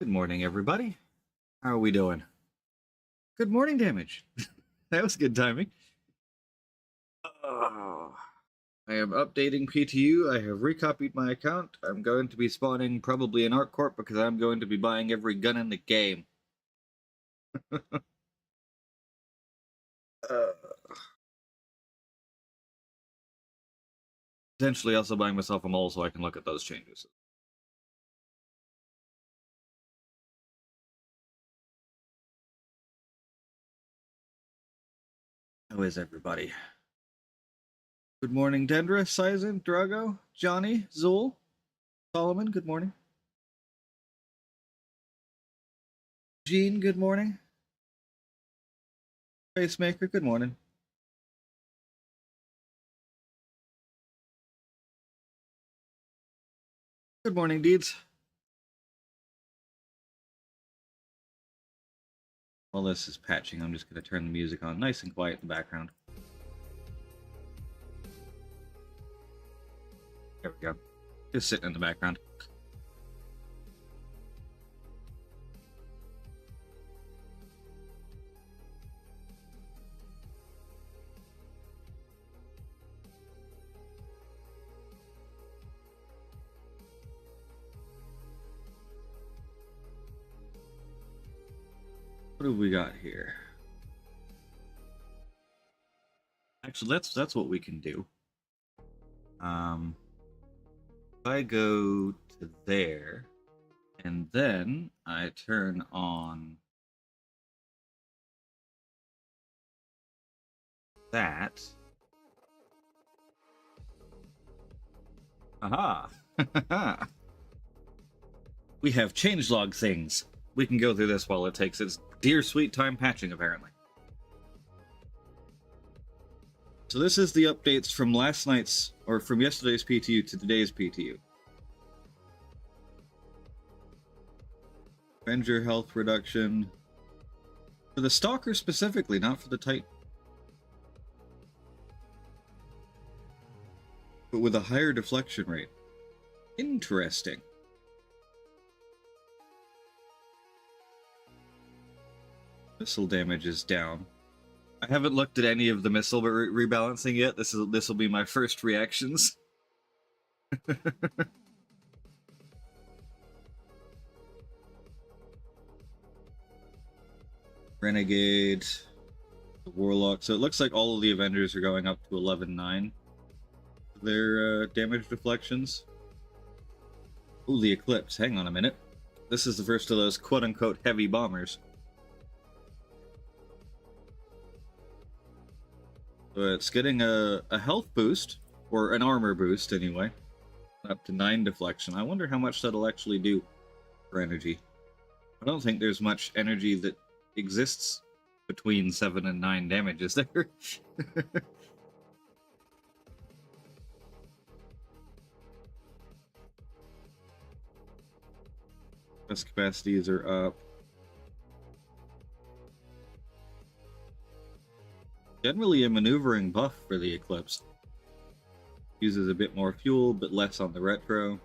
Good morning, everybody. How are we doing? Good morning, damage. That was good timing. I am updating PTU. I have recopied my account. I'm going to be spawning probably an Arc Corp because I'm going to be buying every gun in the game. Potentially also buying myself a mole so I can look at those changes. How is everybody? Good morning, Dendra, Sizen, Drago, Johnny, Zul, Solomon, good morning. Jean, good morning. Facemaker, good morning. Good morning, Deeds. While this is patching, I'm just going to turn the music on nice and quiet in the background. There we go. Just sitting in the background. What have we got here? Actually, that's what we can do. If I go to there, and then I turn on that. Aha! We have changelog things. We can go through this while it takes its dear sweet time patching, apparently. So this is the updates from last night's, or from yesterday's PTU to today's PTU. Avenger health reduction. For the Stalker specifically, not for the Titan. But with a higher deflection rate. Interesting. Missile damage is down. I haven't looked at any of the missile rebalancing yet. This will be my first reactions. Renegade, the Warlock. So it looks like all of the Avengers are going up to 11.9. Their damage deflections. Ooh, the Eclipse. Hang on a minute. This is the first of those quote-unquote heavy bombers. So it's getting a health boost, or an armor boost anyway, up to 9 deflection. I wonder how much that'll actually do for energy. I don't think there's much energy that exists between 7 and 9 damage, is there? Best capacities are up. Generally a maneuvering buff for the Eclipse. Uses a bit more fuel, but less on the retro.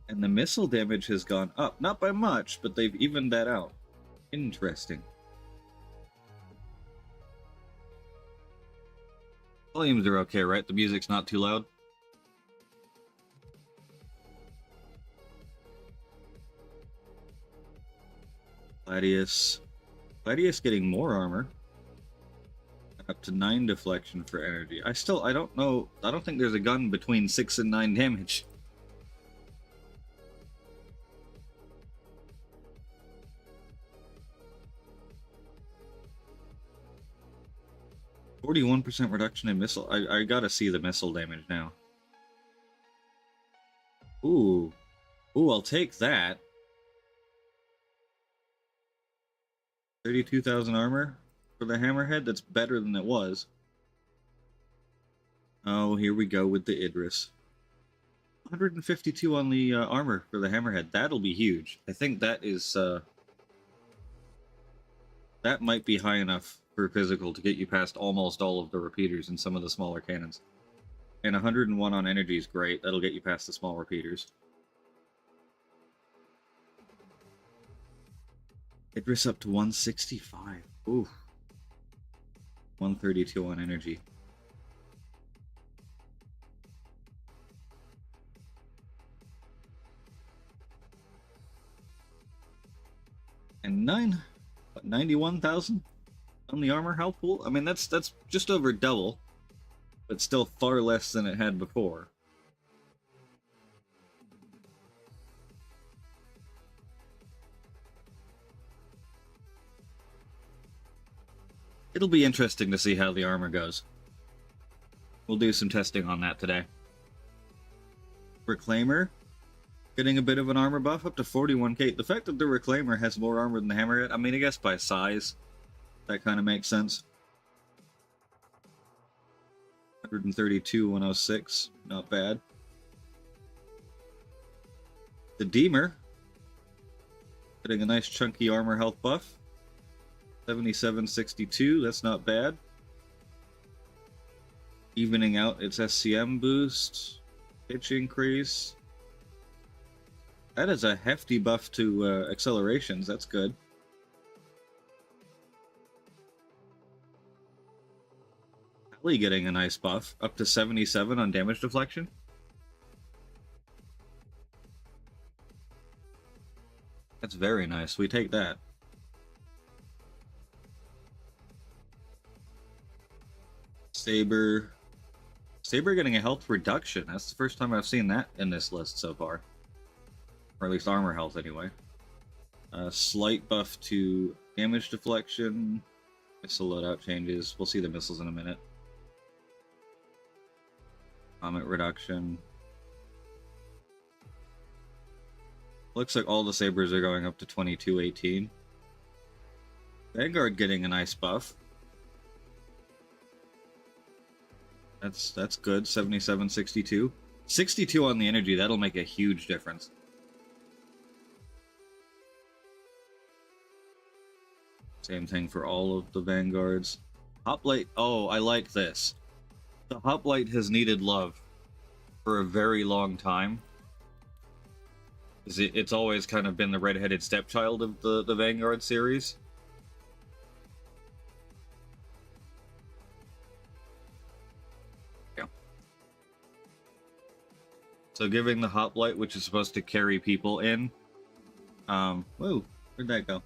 And the missile damage has gone up. Not by much, but they've evened that out. Interesting. Volumes are okay, right? The music's not too loud? Gladius. Gladius getting more armor. Up to 9 deflection for energy. I don't know. I don't think there's a gun between 6 and 9 damage. %41 reduction in missile. I gotta see the missile damage now. Ooh. Ooh, I'll take that. 32,000 armor for the Hammerhead. That's better than it was. Oh, here we go with the Idris. 152 on the armor for the Hammerhead. That'll be huge. I think that is... that might be high enough for physical to get you past almost all of the repeaters in some of the smaller cannons. And 101 on energy is great. That'll get you past the small repeaters. Idris up to 165. Ooh. 132 on energy. And 91,000 on the armor health pool? I mean, that's just over double, but still far less than it had before. It'll be interesting to see how the armor goes. We'll do some testing on that today. Reclaimer, getting a bit of an armor buff up to 41k. The fact that the Reclaimer has more armor than the Hammerhead, I mean, I guess by size, that kind of makes sense. 132, 106, not bad. The Deemer, getting a nice chunky armor health buff. 7762, that's not bad. Evening out its SCM boost, pitch increase. That is a hefty buff to accelerations, that's good. Ally getting a nice buff, up to 77 on damage deflection. That's very nice, we take that. Saber getting a health reduction. That's the first time I've seen that in this list so far. Or at least armor health, anyway. Slight buff to damage deflection. Missile loadout changes. We'll see the missiles in a minute. Comet reduction. Looks like all the sabers are going up to 2218. Vanguard getting a nice buff. That's good. 7762. 62 on the energy, that'll make a huge difference. Same thing for all of the Vanguards. Hoplite, oh, I like this. The Hoplite has needed love for a very long time. It's always kind of been the redheaded stepchild of the Vanguard series. Yeah. So giving the Hoplite, which is supposed to carry people in. Whoa, where'd that go?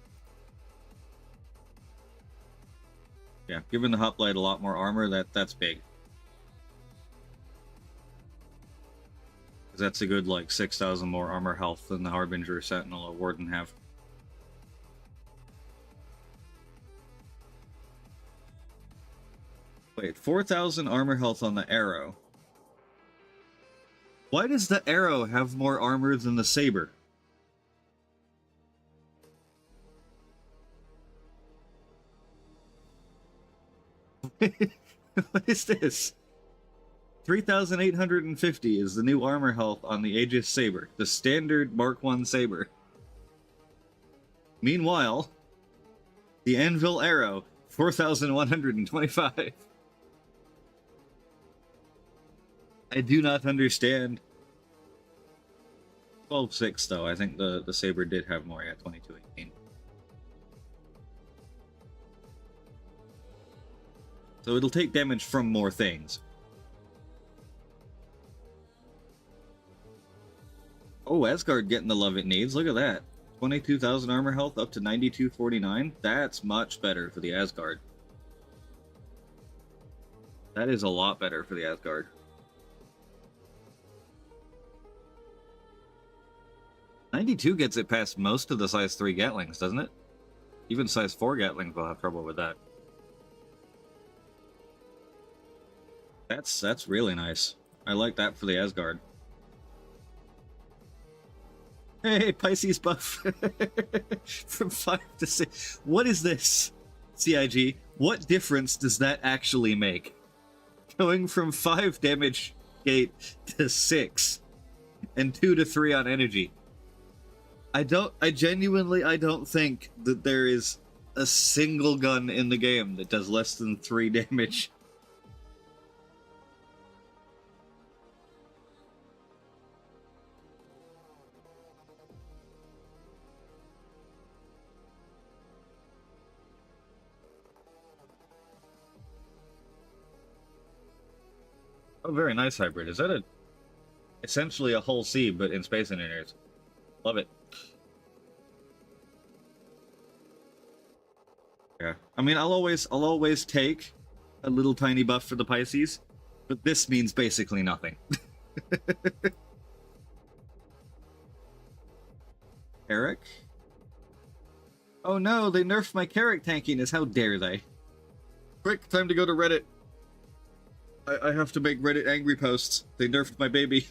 Yeah, giving the Hoplite a lot more armor, that's big. That's a good, like, 6,000 more armor health than the Harbinger, Sentinel, or Warden have. Wait, 4,000 armor health on the Arrow. Why does the Arrow have more armor than the Saber? What is this? 3,850 is the new armor health on the Aegis Saber, the standard Mark I Saber. Meanwhile, the Anvil Arrow, 4,125. I do not understand. 12.6 though, I think the Saber did have more, yeah, 22.18. So it'll take damage from more things. Oh, Asgard getting the love it needs. Look at that. 22,000 armor health up to 9249. That's much better for the Asgard. That is a lot better for the Asgard. 92 gets it past most of the size 3 Gatlings, doesn't it? Even size 4 Gatlings will have trouble with that. That's really nice. I like that for the Asgard. Hey, Pisces buff. From 5 to 6. What is this? CIG, what difference does that actually make? Going from 5 damage gate to 6. And 2 to 3 on energy. I genuinely don't think that there is a single gun in the game that does less than 3 damage. Oh, very nice hybrid. Is that essentially a Hull C, but in Space Engineers? Love it. Yeah. I mean, I'll always take a little tiny buff for the Pisces, but this means basically nothing. Eric? Oh no, they nerfed my Carrick tankiness. How dare they? Quick, time to go to Reddit. I have to make Reddit angry posts. They nerfed my baby.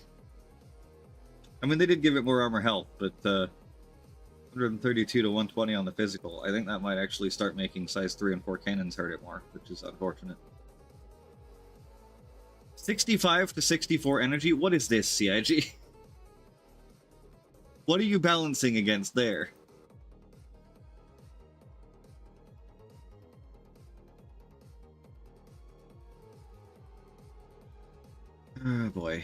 I mean, they did give it more armor health, but 132 to 120 on the physical. I think that might actually start making size 3 and 4 cannons hurt it more, which is unfortunate. 65 to 64 energy? What is this, CIG? What are you balancing against there? Oh boy.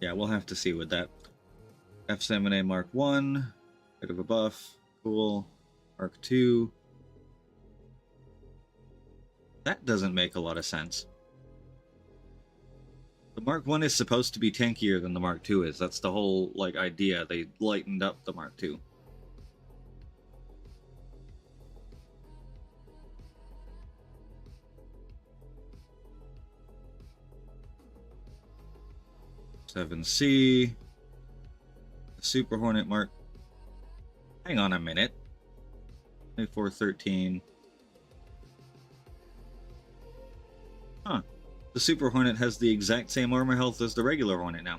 Yeah, we'll have to see with that. F7A Mark 1, bit of a buff, cool. Mark 2. That doesn't make a lot of sense. The Mark 1 is supposed to be tankier than the Mark 2 is. That's the whole, like, idea. They lightened up the Mark 2. C. Super Hornet Mark. Hang on a minute. 2413. Huh. The Super Hornet has the exact same armor health as the regular Hornet now.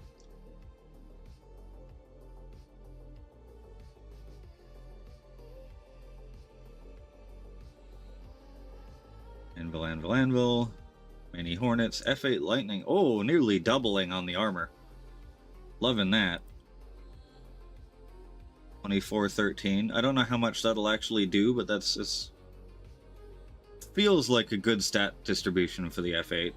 Anvil, Anvil, Anvil. Mini Hornets. F8 Lightning. Oh, nearly doubling on the armor. Loving that. 2413. I don't know how much that'll actually do, but that's feels like a good stat distribution for the F8.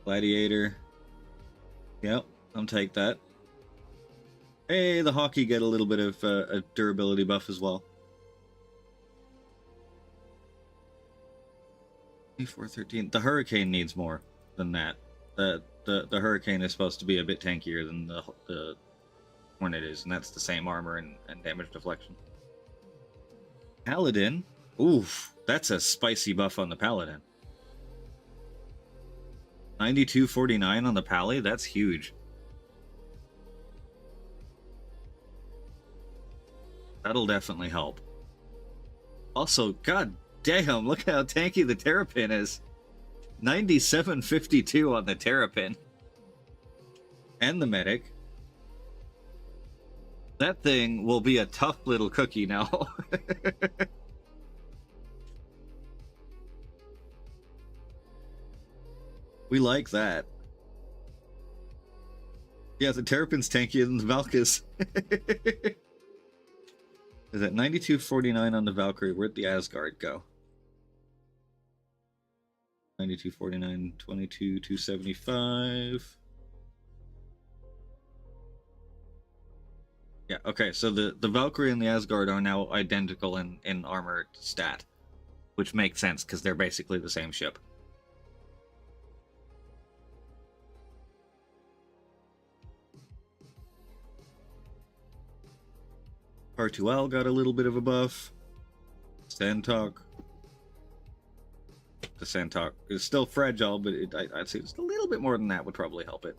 Gladiator. Yep, I'll take that. Hey, the Hockey get a little bit of a durability buff as well. 2413. The Hurricane needs more than that. The Hurricane is supposed to be a bit tankier than the Hornet is, and that's the same armor and damage deflection. Paladin? Oof, that's a spicy buff on the Paladin. 9249 on the Pally? That's huge. That'll definitely help. Also, god damn, look how tanky the Terrapin is. 9752 on the Terrapin. And the Medic. That thing will be a tough little cookie now. We like that. Yeah, the Terrapin's tankier than the Valkyrs. Is that 9249 on the Valkyrie? Where'd the Asgard go? 9249, 22, 275. Yeah, okay, so the Valkyrie and the Asgard are now identical in armor stat, which makes sense because they're basically the same ship. R2L got a little bit of a buff. Sandtalk. The Sandtalk is still fragile, but I'd say just a little bit more than that would probably help it.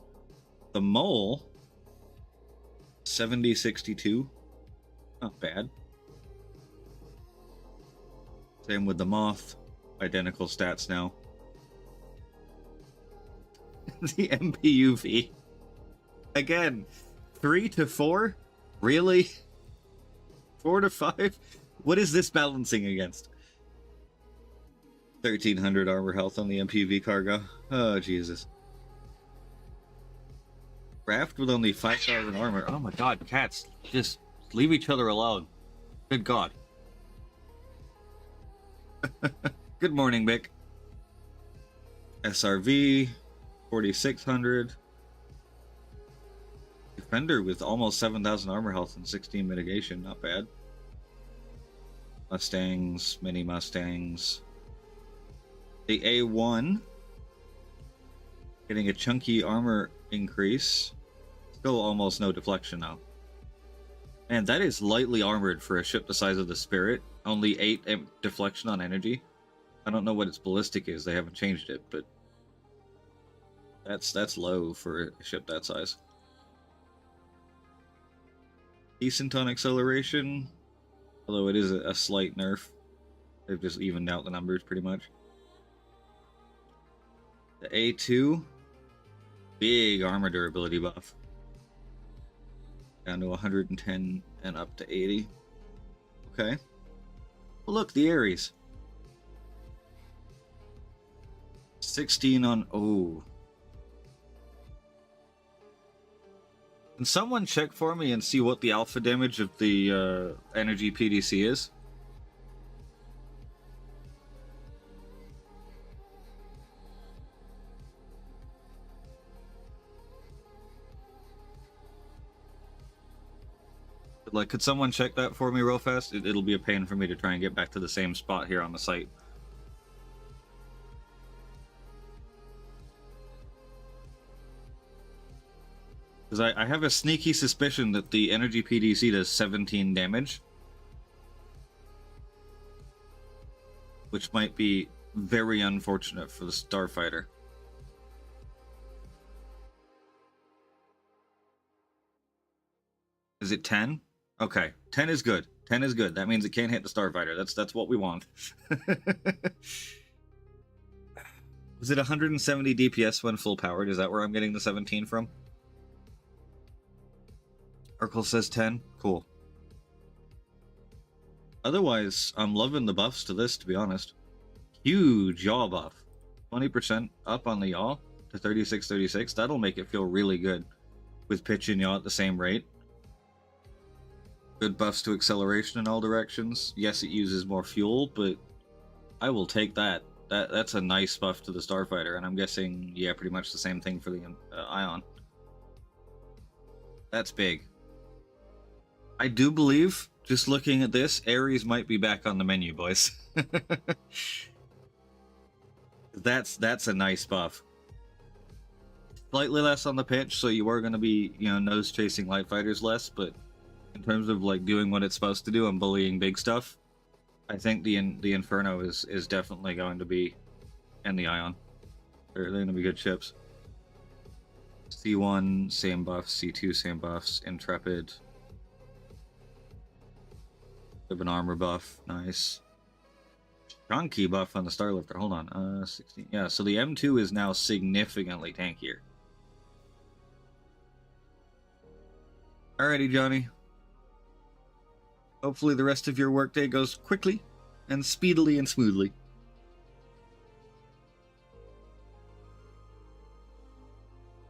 The Mole, 7062. Not bad. Same with the Moth. Identical stats now. The MPUV. Again, 3 to 4? Really? 4 to 5? What is this balancing against? 1300 armor health on the MPV cargo. Oh, Jesus. Raft with only 5,000 armor. Oh my god, cats. Just leave each other alone. Good god. Good morning, Mick. SRV, 4600. Defender with almost 7,000 armor health and 16 mitigation. Not bad. Mustangs, mini Mustangs. The A1 getting a chunky armor increase. Still almost no deflection now. Man, that is lightly armored for a ship the size of the Spirit. Only 8 deflection on energy. I don't know what its ballistic is. They haven't changed it, but that's low for a ship that size. Decent on acceleration, although it is a slight nerf. They've just evened out the numbers pretty much. The A2, big armor durability buff. Down to 110 and up to 80. Okay. Well, look, the Ares. 16 on... Oh. Can someone check for me and see what the alpha damage of the energy PDC is? Like, could someone check that for me real fast? It'll be a pain for me to try and get back to the same spot here on the site. Because I have a sneaky suspicion that the energy PDC does 17 damage. Which might be very unfortunate for the Starfighter. Is it 10? Okay, 10 is good. 10 is good. That means it can't hit the Starfighter. That's what we want. Was it 170 DPS when full powered? Is that where I'm getting the 17 from? Urkel says 10. Cool. Otherwise, I'm loving the buffs to this, to be honest. Huge yaw buff. 20% up on the yaw to 36-36. That'll make it feel really good with pitch and yaw at the same rate. Good buffs to acceleration in all directions. Yes, it uses more fuel, but I will take that. That's a nice buff to the Starfighter, and I'm guessing, yeah, pretty much the same thing for the Ion. That's big. I do believe, just looking at this, Ares might be back on the menu, boys. That's a nice buff. Slightly less on the pitch, so you are going to be, you know, nose chasing light fighters less, but in terms of like doing what it's supposed to do and bullying big stuff, I think the Inferno is definitely going to be, and the Ion. They're going to be good ships. C1 same buffs, C2 same buffs, Intrepid. Of an armor buff, nice. Chunky buff on the Starlifter. Hold on, 16. Yeah, so the M2 is now significantly tankier. Alrighty, Johnny. Hopefully the rest of your workday goes quickly and speedily and smoothly.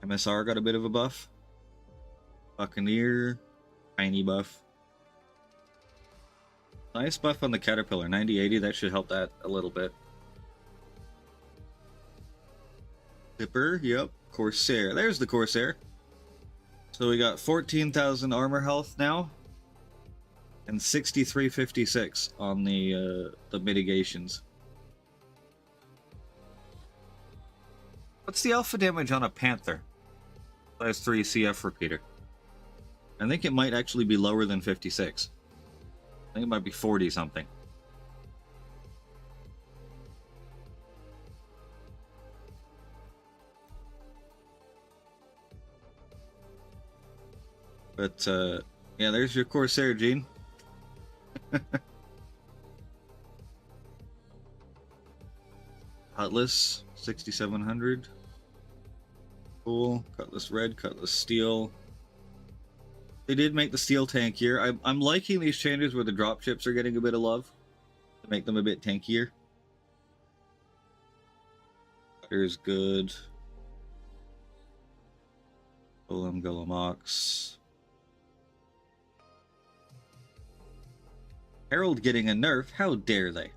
MSR got a bit of a buff. Buccaneer, tiny buff. Nice buff on the Caterpillar, 90-80, that should help that a little bit. Zipper, yep. Corsair, there's the Corsair. So we got 14,000 armor health now. And 6356 on the mitigations. What's the alpha damage on a Panther? Size 3 CF repeater. I think it might actually be lower than 56. I think it might be 40 something. But, yeah, there's your Corsair, Gene. Cutlass, 6700. Cool. Cutlass red, Cutlass steel. They did make the steel tankier. I'm liking these changes where the dropships are getting a bit of love to make them a bit tankier. Cutter's good. Golem, Golemox. Herald getting a nerf? How dare they?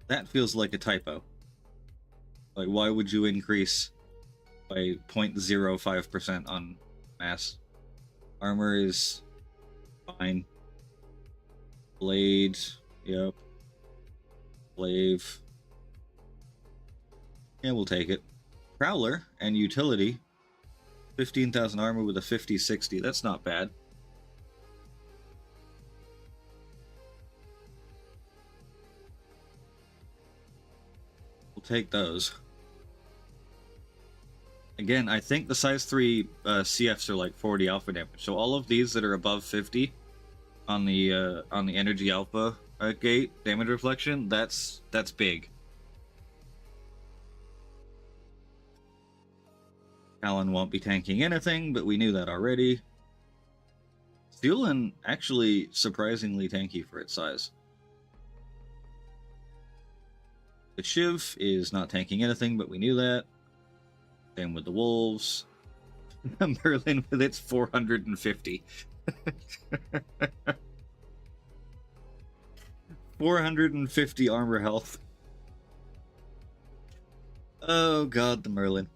That feels like a typo. Like, why would you increase by 0.05% on mass? Armor is fine. Blade, yep. Glaive. Yeah, we'll take it. Prowler and utility. 15,000 armor with a 50-60. That's not bad. We'll take those. Again, I think the size 3 CFs are like 40 alpha damage. So all of these that are above 50 on the energy alpha gate damage reflection, that's big. Talon won't be tanking anything, but we knew that already. Stulen actually surprisingly tanky for its size. The Shiv is not tanking anything, but we knew that. Same with the Wolves. Merlin with its 450. 450 armor health. Oh god, the Merlin.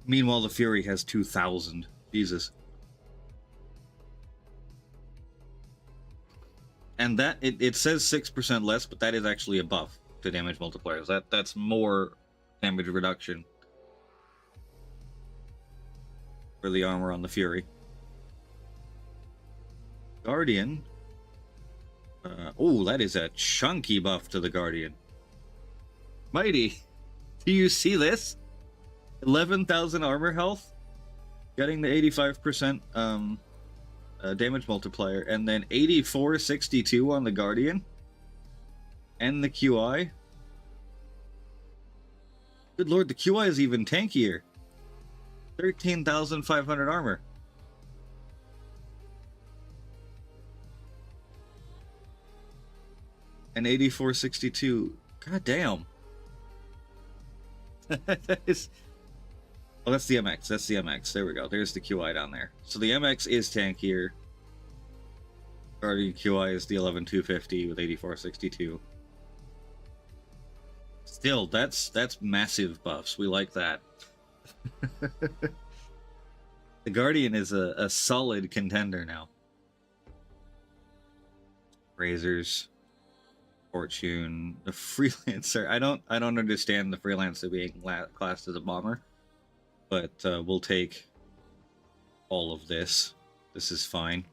Meanwhile, the Fury has 2,000. Jesus. And that, it says 6% less, but that is actually a buff to damage multipliers. That's more damage reduction for the armor on the Fury. Guardian. Oh, that is a chunky buff to the Guardian. Mighty, do you see this? 11,000 armor health, getting the 85% damage multiplier, and then 8462 on the Guardian, and the QI. Good lord, the QI is even tankier. 13,500 armor. And 8462. God damn. That is... Oh, that's the MX. That's the MX. There we go. There's the QI down there. So the MX is tankier. Guardian QI is the 11,250 with 8462. Still, that's massive buffs. We like that. The Guardian is a solid contender now. Razors, Fortune, the Freelancer. I don't understand the Freelancer being classed as a bomber, but we'll take all of this. This is fine.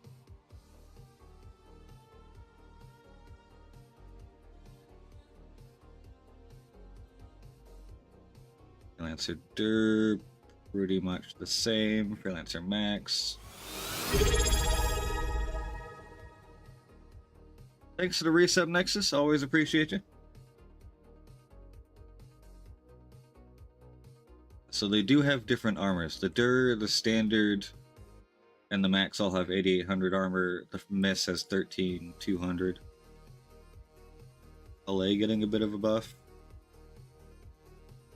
Freelancer Derp, pretty much the same. Freelancer Max. Thanks for the resub, Nexus. Always appreciate you. So they do have different armors. The Dur, the Standard, and the Max all have 8,800 armor. The Miss has 13,200. LA getting a bit of a buff.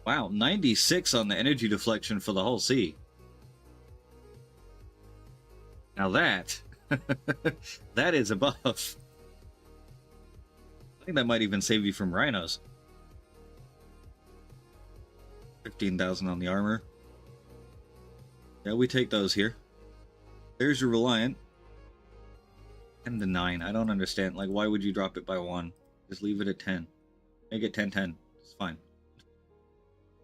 Wow, 96 on the energy deflection for the whole sea. Now that, that is a buff. I think that might even save you from rhinos. 15,000 on the armor. Yeah, we take those here. There's your Reliant. 10 to 9. I don't understand. Like, why would you drop it by 1? Just leave it at 10. Make it 10-10. It's fine.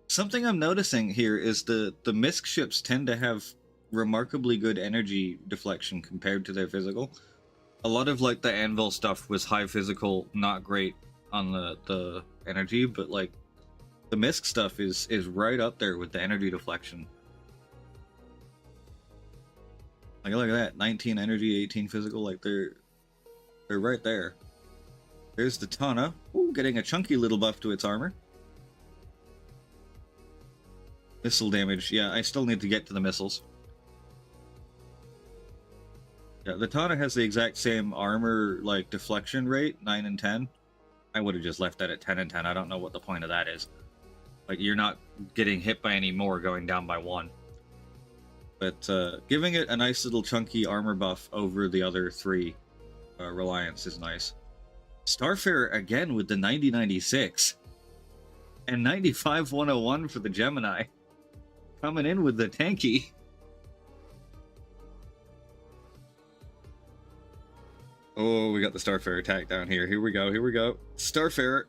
Something I'm noticing here is the MISC ships tend to have remarkably good energy deflection compared to their physical. A lot of like the Anvil stuff was high physical, not great on the energy, but like the MISC stuff is right up there with the energy deflection. Like look at that, 19 energy, 18 physical, like they're right there. There's the Tana, ooh, getting a chunky little buff to its armor. Missile damage, yeah, I still need to get to the missiles. Yeah, the Tana has the exact same armor, like, deflection rate, 9 and 10. I would have just left that at 10 and 10. I don't know what the point of that is. Like, you're not getting hit by any more going down by 1. But giving it a nice little chunky armor buff over the other 3 Reliance is nice. Starfarer again with the 9096. And 95-101 for the Gemini. Coming in with the tanky. Oh, we got the Starfarer attack down here. Here we go. Here we go. Starfarer.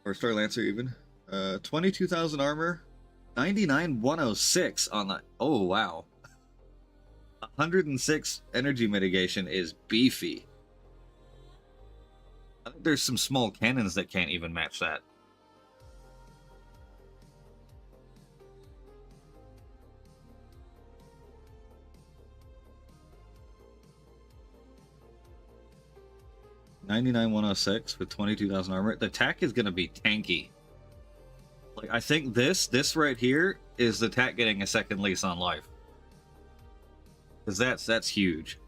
Or Star Lancer even. 22,000 armor. 99,106 on the... Oh, wow. 106 energy mitigation is beefy. I think there's some small cannons that can't even match that. $99,106 with 22,000 armor. The attack is going to be tanky. Like, I think this right here is the attack getting a second lease on life. Because that's huge.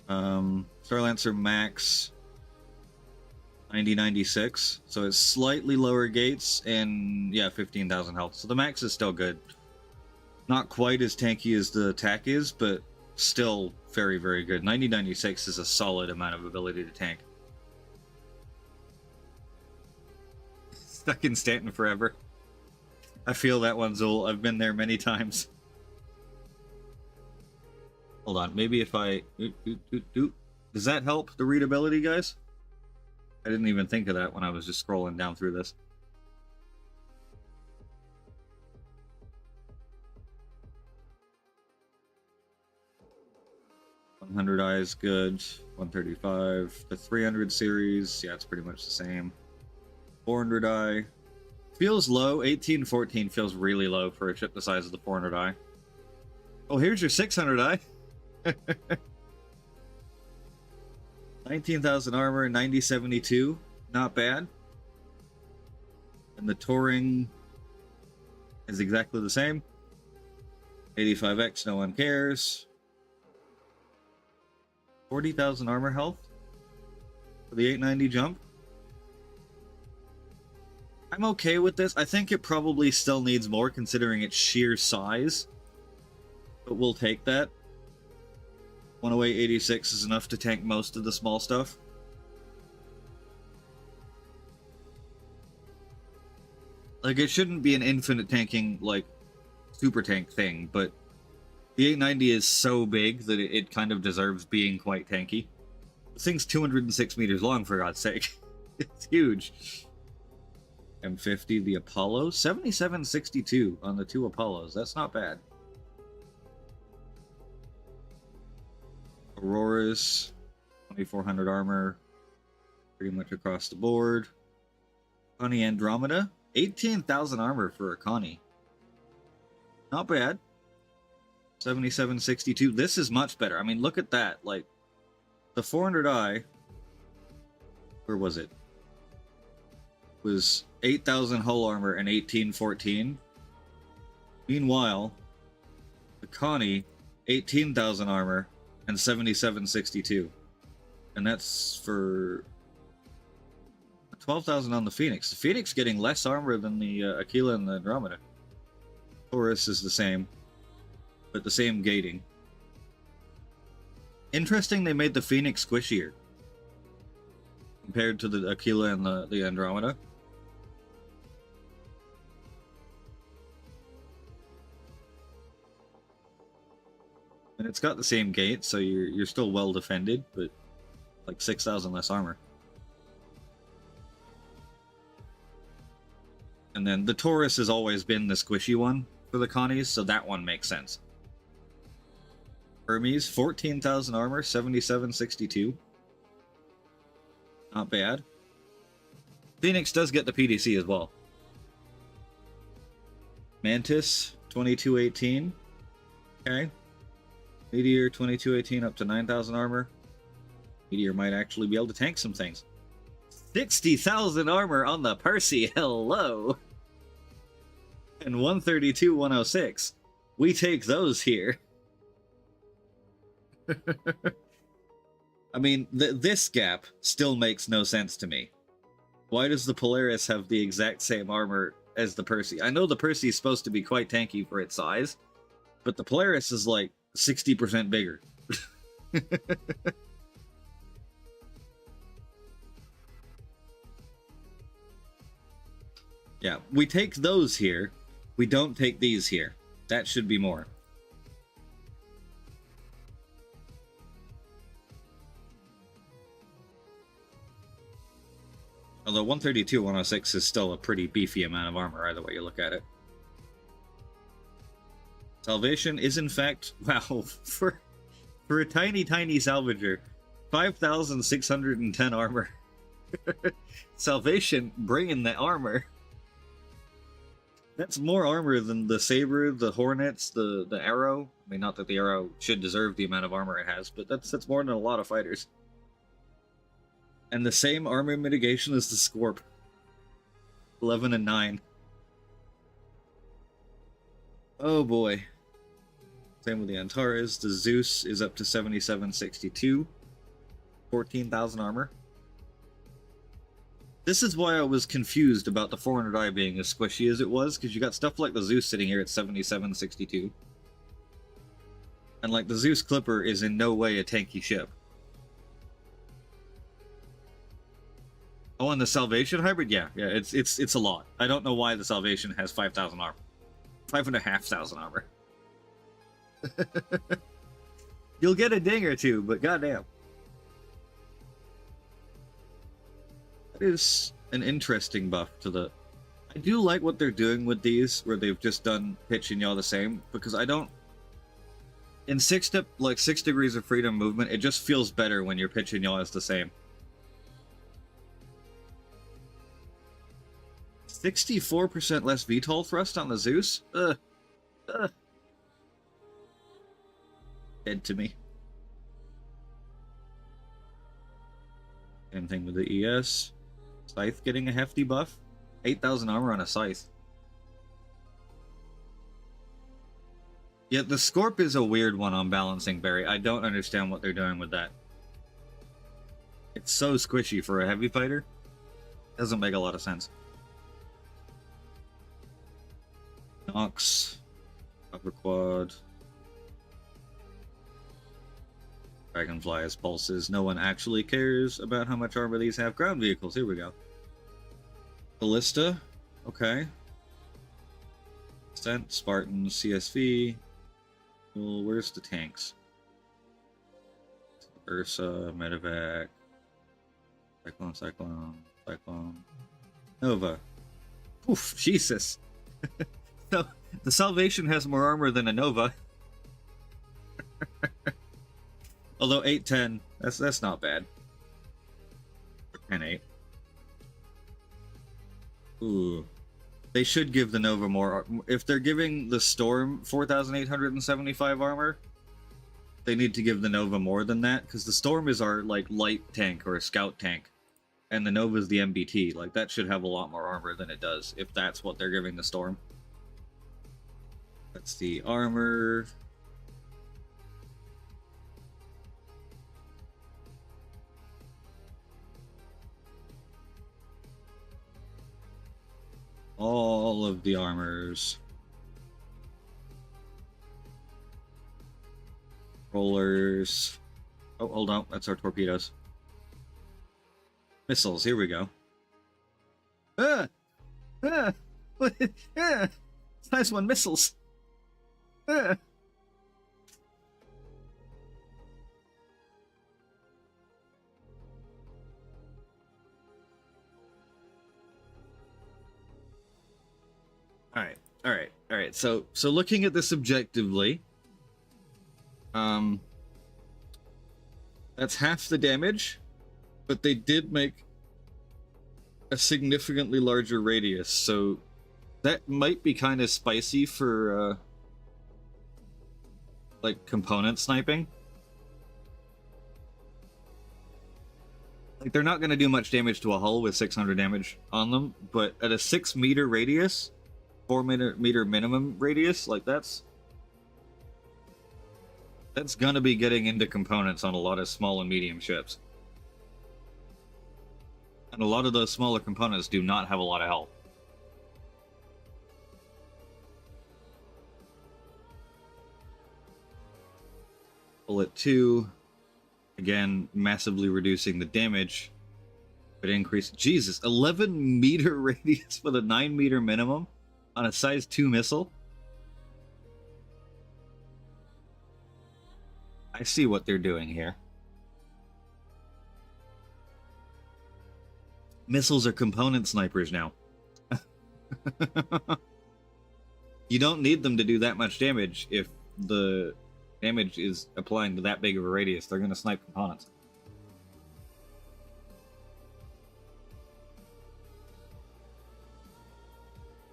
Star Lancer max 9096, so it's slightly lower gates and yeah, 15,000 health. So the max is still good. Not quite as tanky as the attack is, but still very, very good. 9096 is a solid amount of ability to tank. Stuck in Stanton forever. I feel that one, Zul. I've been there many times. Hold on, maybe if I... Does that help the readability, guys? I didn't even think of that when I was just scrolling down through this. $100i is good. 135. The 300 series, yeah, it's pretty much the same. 400i feels low. 1814 feels really low for a ship the size of the 400i. Oh, here's your 600i. 19,000 armor, 9072. Not bad. And the Touring is exactly the same. 85x, no one cares. 40,000 armor health for the 890 jump. I'm okay with this. I think it probably still needs more considering its sheer size. But we'll take that. 108.86 is enough to tank most of the small stuff. Like, it shouldn't be an infinite tanking, like, super tank thing, but the 890 is so big that it kind of deserves being quite tanky. This thing's 206 meters long, for God's sake. It's huge. M50, the Apollo. 7762 on the two Apollos. That's not bad. Auroras. 2,400 armor. Pretty much across the board. Connie Andromeda. 18,000 armor for a Connie. Not bad. 7762. This is much better. I mean, look at that. Like, the 400i, where was it? Was 8,000 hull armor and 1814. Meanwhile, the Connie, 18,000 armor and 7762. And that's for 12,000 on the Phoenix. The Phoenix getting less armor than the Aquila and the Andromeda. Taurus is the same, but the same gating. Interesting they made the Phoenix squishier compared to the Aquila and the Andromeda. And it's got the same gate, so you're still well defended, but like 6,000 less armor. And then the Taurus has always been the squishy one for the Connies, so that one makes sense. Hermes, 14,000 armor, 7762. Not bad. Phoenix does get the PDC as well. Mantis, 2218. Okay. Meteor, 2218 up to 9,000 armor. Meteor might actually be able to tank some things. 60,000 armor on the Percy, hello! And 132, 106. We take those here. I mean, this gap still makes no sense to me. Why does the Polaris have the exact same armor as the Percy? I know the Percy is supposed to be quite tanky for its size, but the Polaris is like 60% bigger. Yeah, we take those here. We don't take these here. That should be more. Although 132, 106 is still a pretty beefy amount of armor, either way you look at it. Salvation is in fact, wow, for a tiny, tiny salvager, 5,610 armor. Salvation, bringing the armor. That's more armor than the Saber, the Hornets, the Arrow. I mean, not that the Arrow should deserve the amount of armor it has, but that's more than a lot of fighters. And the same armor mitigation as the Scorp. 11 and 9. Oh boy. Same with the Antares. The Zeus is up to 7762. 14,000 armor. This is why I was confused about the 400i being as squishy as it was, because you got stuff like the Zeus sitting here at 7762. And like the Zeus Clipper is in no way a tanky ship. Oh, and the Salvation hybrid? Yeah, it's a lot. I don't know why the Salvation has 5,000 armor. 5,500 armor. You'll get a ding or two, but goddamn. That is an interesting buff to the... I do like what they're doing with these, where they've just done pitch and yaw the same, because I don't... In 6 degrees of freedom movement, it just feels better when your pitch and yaw is the same. 64% less VTOL thrust on the Zeus? Dead to me. Same thing with the ES. Scythe getting a hefty buff. 8,000 armor on a Scythe. Yeah, the Scorp is a weird one on Balancing Berry. I don't understand what they're doing with that. It's so squishy for a heavy fighter. Doesn't make a lot of sense. Nox, Upper Quad, Dragonfly as pulses. No one actually cares about how much armor these have. Ground vehicles, here we go. Ballista, okay. Ascent, Spartan, CSV. Well, where's the tanks? Ursa, Medevac, Cyclone. Nova. Oof, Jesus. So, the Salvation has more armor than a Nova. Although 810, that's not bad. 10-8. Ooh. They should give the Nova more. If they're giving the Storm 4,875 armor, they need to give the Nova more than that, because the Storm is our like light tank or a scout tank, and the Nova is the MBT. Like that should have a lot more armor than it does if that's what they're giving the Storm. That's the armor. All of the armors. Rollers. Oh, hold on. That's our torpedoes. Missiles. Here we go. Nice one, missiles. All right. So looking at this objectively, that's half the damage, but they did make a significantly larger radius, so that might be kind of spicy for like component sniping. Like they're not going to do much damage to a hull with 600 damage on them, but at a 6 meter radius, 4 meter minimum radius, like that's gonna be getting into components on a lot of small and medium ships. And a lot of those smaller components do not have a lot of health. Bullet 2, again, massively reducing the damage, but increase. Jesus, 11 meter radius with a 9 meter minimum? on a size 2 missile? I see what they're doing here. Missiles are component snipers now. You don't need them to do that much damage if the damage is applying to that big of a radius. They're going to snipe components.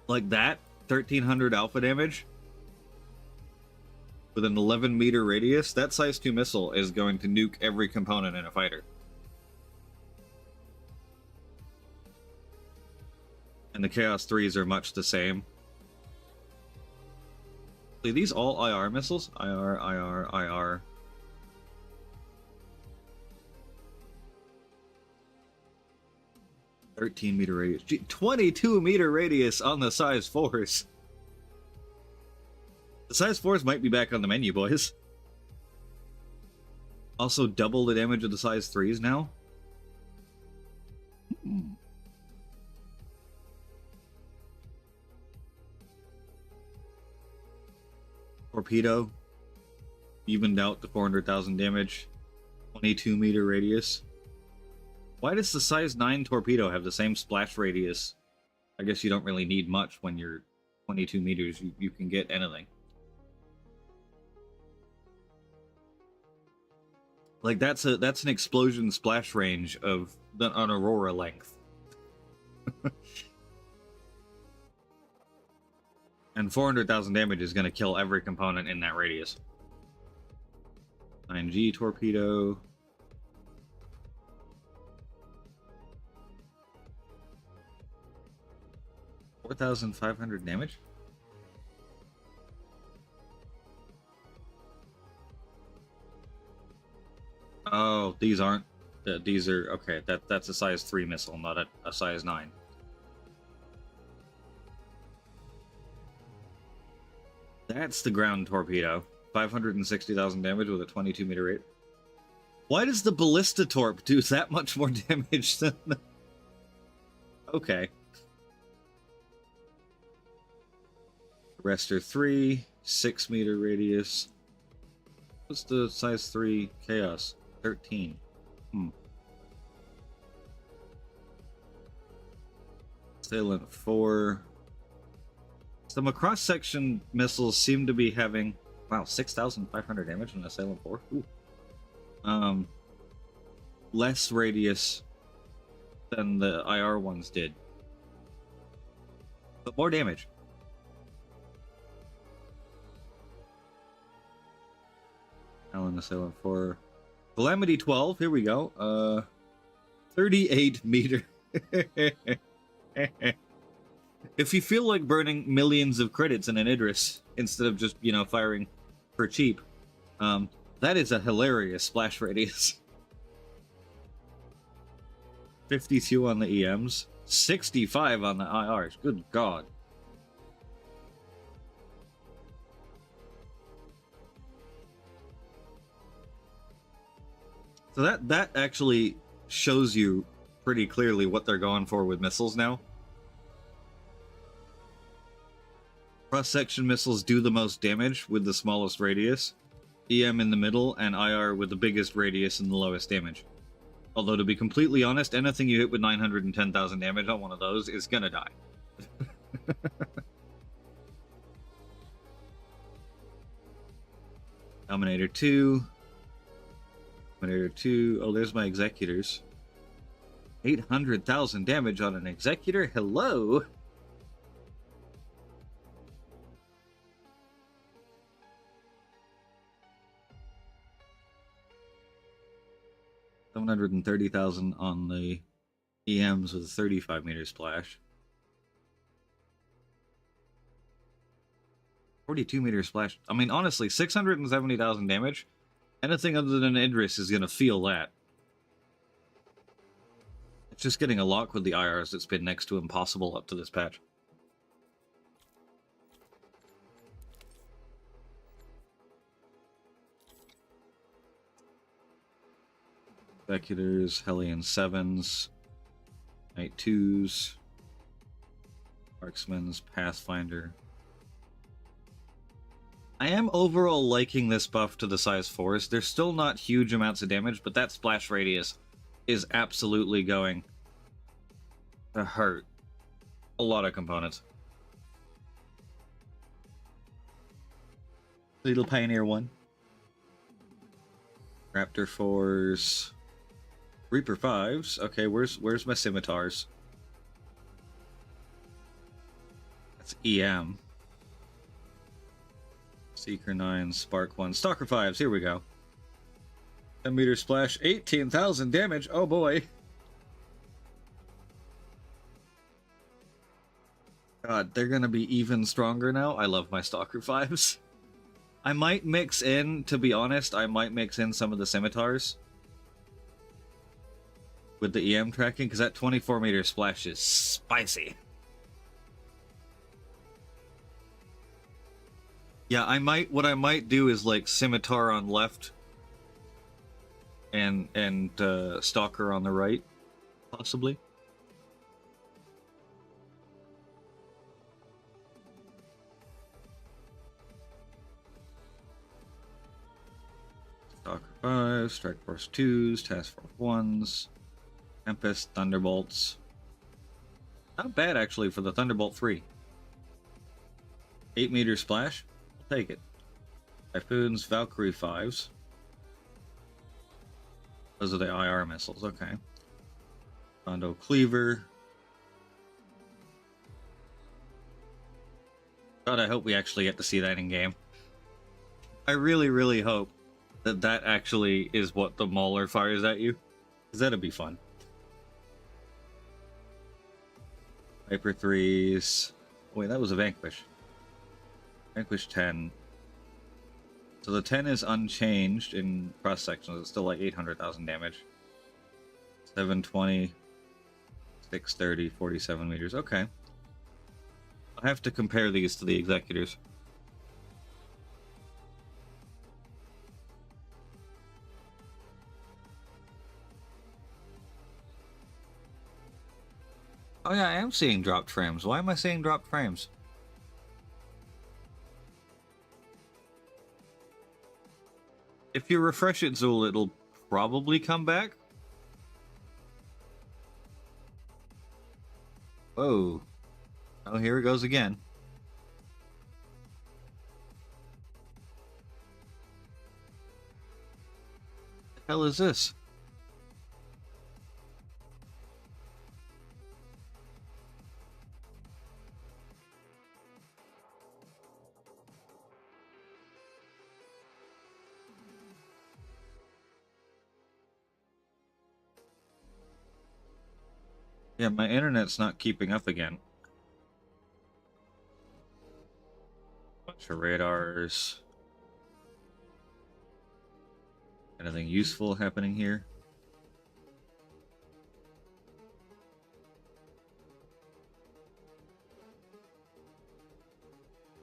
Like that, 1300 alpha damage with an 11-meter radius, that size 2 missile is going to nuke every component in a fighter. And the Chaos 3s are much the same. Are these all IR missiles? IR, IR, IR. (13-meter radius). 22-meter radius on the size 4s. The size 4s might be back on the menu, boys. Also double the damage of the size 3s now. Torpedo. Evened out to 400,000 damage. 22-meter radius. Why does the size 9 torpedo have the same splash radius? I guess you don't really need much when you're 22 meters. You can get anything. Like, that's an explosion splash range of an Aurora length. And 400,000 damage is going to kill every component in that radius. 9G torpedo. $4,500 damage? Oh, these aren't. These are okay. That's a size 3 missile, not a size 9. That's the ground torpedo. 560,000 damage with a 22-meter rate. Why does the ballista torp do that much more damage than the... Okay. Arrestor 3, 6-meter radius. What's the size 3 chaos? 13. Assailant 4. Some cross-section missiles seem to be having... Wow, 6,500 damage on Assailant 4? Ooh. Less radius than the IR ones did. But more damage. Allen Assailant 4. Calamity 12, here we go. 38 meter. If you feel like burning millions of credits in an Idris instead of just, you know, firing for cheap, that is a hilarious splash radius. 52 on the EMs, 65 on the IRs. Good God. So that actually shows you pretty clearly what they're going for with missiles now. Cross-section missiles do the most damage with the smallest radius, EM in the middle, and IR with the biggest radius and the lowest damage. Although, to be completely honest, anything you hit with 910,000 damage on one of those is gonna die. Dominator 2. Dominator 2. Oh, there's my executors. 800,000 damage on an executor? Hello? $730,000 on the EMs with a 35-meter splash. 42-meter splash. I mean, honestly, 670,000 damage. Anything other than Idris is going to feel that. It's just getting a lock with the IRs that's been next to impossible up to this patch. Executors, Hellion 7s, Knight 2s. Marksman's Pathfinder. I am overall liking this buff to the size 4s. There's still not huge amounts of damage, but that splash radius is absolutely going to hurt a lot of components. Little Pioneer 1. Raptor 4s. Reaper 5s. Okay, where's my scimitars? That's EM. Seeker 9, Spark 1, Stalker 5s, here we go. 10 meter splash, 18,000 damage, oh boy. God, they're gonna be even stronger now. I love my Stalker 5s. I might mix in, to be honest, I might mix in some of the scimitars with the EM tracking, because that 24 meter splash is spicy. Yeah, what I might do is like scimitar on left and stalker on the right, possibly. Stalker 5, Strike Force 2s, Task Force 1s, Tempest, Thunderbolts. Not bad actually for the Thunderbolt 3. 8 meter splash. Take it. Typhoons, Valkyrie 5s. Those are the IR missiles, okay. Kondo Cleaver. God, I hope we actually get to see that in game. I really, really hope that that actually is what the Mauler fires at you. Because that'd be fun. Hyper 3s. Wait, that was a Vanquish. Vanquish 10. So the 10 is unchanged in cross sections. It's still like 800,000 damage. 720, 630, 47 meters. Okay. I'll have to compare these to the Executors. Oh yeah, I am seeing dropped frames. Why am I seeing dropped frames? If you refresh it, Zool, it'll probably come back. Whoa. Oh, here it goes again. What the hell is this? Yeah, my internet's not keeping up again. Bunch of radars. Anything useful happening here?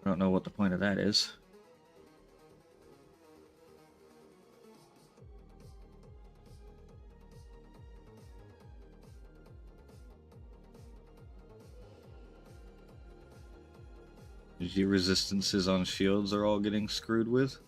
I don't know what the point of that is. The resistances on shields are all getting screwed with.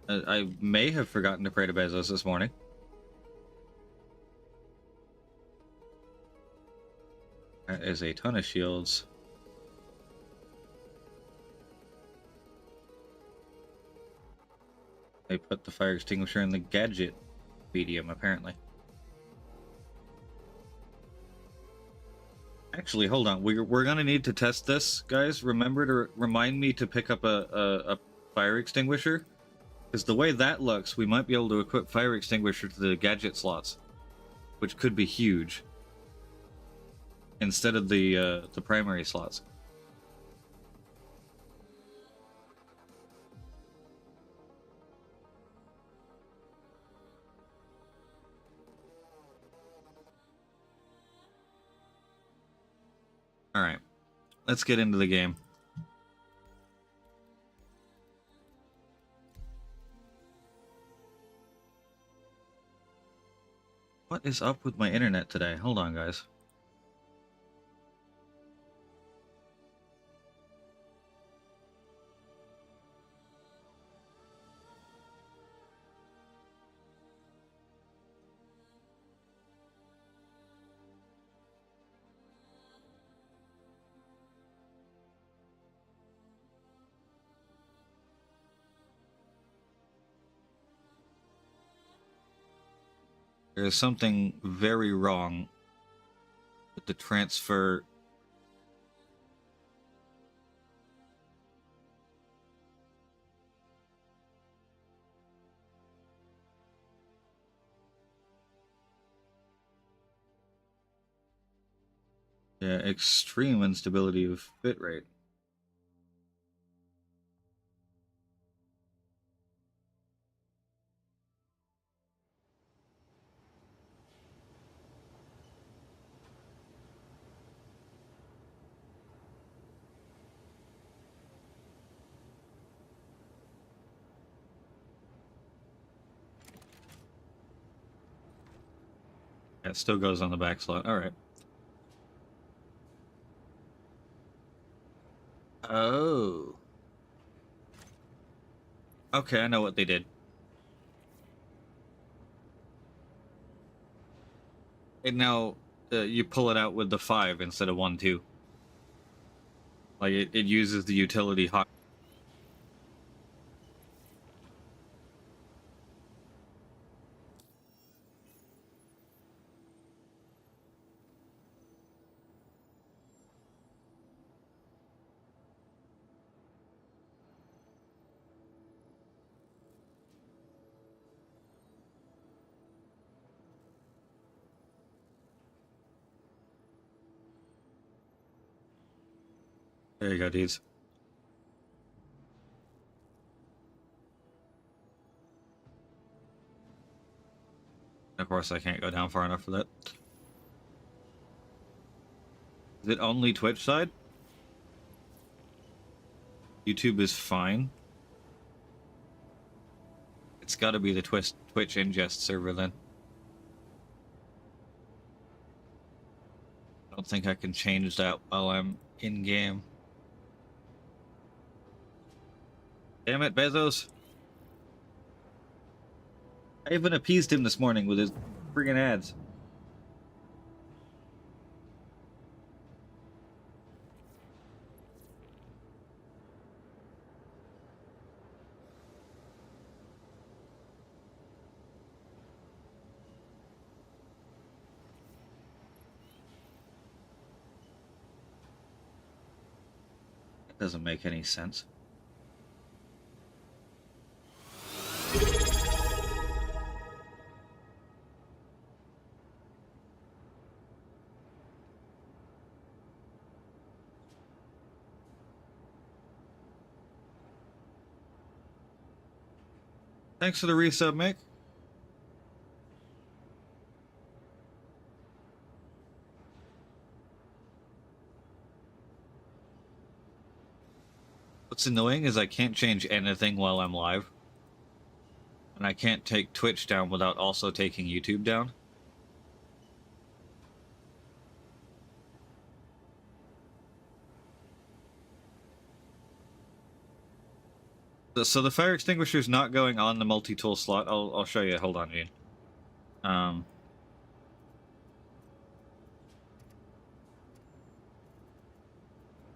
I may have forgotten to pray to Bezos this morning. That is a ton of shields. They put the fire extinguisher in the gadget medium, apparently. Actually, hold on. We're gonna need to test this, guys. Remember to remind me to pick up a fire extinguisher. Because the way that looks, we might be able to equip fire extinguisher to the gadget slots, which could be huge, instead of the primary slots. All right, let's get into the game. What is up with my internet today? Hold on, guys. There's something very wrong with the transfer. Yeah, extreme instability of bitrate. Yeah, it still goes on the back slot. All right. Oh. Okay, I know what they did. And now you pull it out with the 5 instead of 1, 2. Like it uses the utility hot. There you go, dudes. Of course, I can't go down far enough for that. Is it only Twitch side? YouTube is fine. It's got to be the Twitch ingest server then. I don't think I can change that while I'm in game. Damn it, Bezos. I even appeased him this morning with his friggin' ads. That doesn't make any sense. Thanks for the resub, Mick. What's annoying is I can't change anything while I'm live. And I can't take Twitch down without also taking YouTube down. So the fire extinguisher is not going on the multi-tool slot. I'll show you. Hold on, Gene.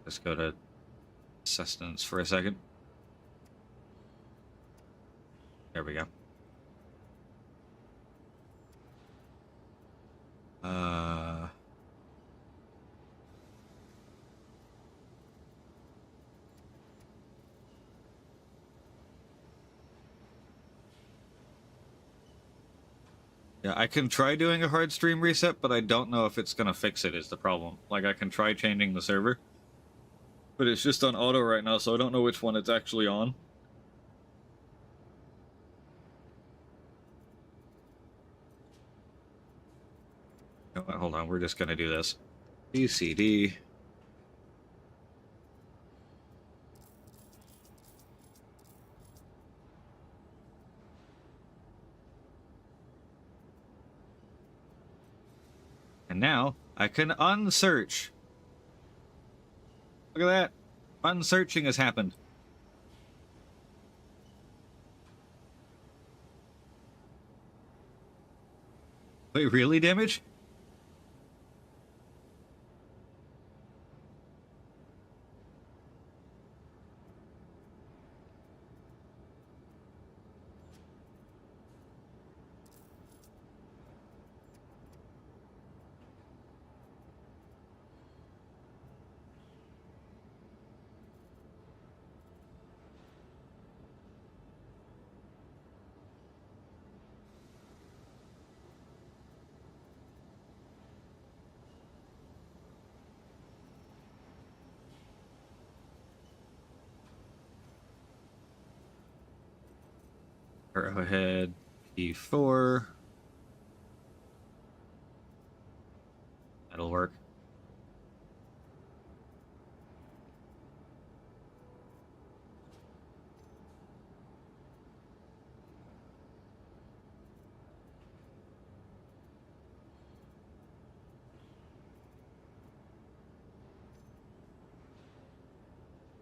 Let's go to sustenance for a second. There we go. Yeah, I can try doing a hard stream reset, but I don't know if it's gonna fix it is the problem. Like, I can try changing the server, but it's just on auto right now, so I don't know which one it's actually on. Oh, hold on, we're just gonna do this. BCD. And now I can unsearch. Look at that. Unsearching has happened. Wait, really, damage? Arrowhead, E4. That'll work.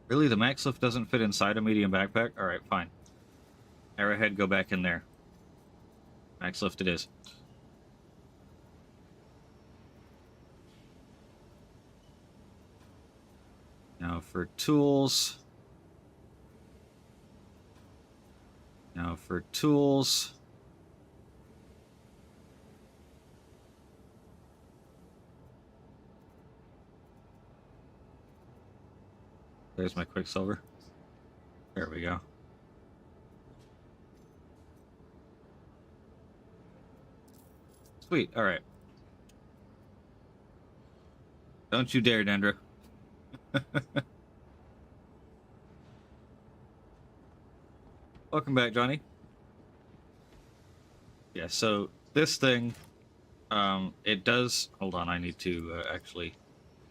Really, the max lift doesn't fit inside a medium backpack? Alright, fine. Arrowhead, go back in there. Max lift it is. Now for tools. Now for tools. There's my Quicksilver. There we go. Sweet, alright. Don't you dare, Dendra. Welcome back, Johnny. Yeah, so this thing, it does... Hold on, I need to actually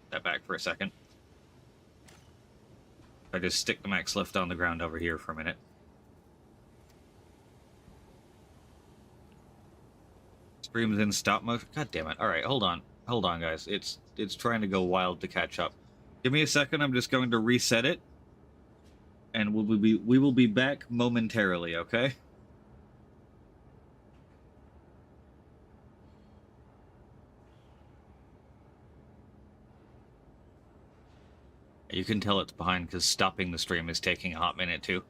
step back for a second. I just stick the max lift on the ground over here for a minute. Streams in stop motion. God damn it. Alright, hold on. Hold on, guys. It's trying to go wild to catch up. Give me a second, I'm just going to reset it. And we will be back momentarily, okay? You can tell it's behind because stopping the stream is taking a hot minute too.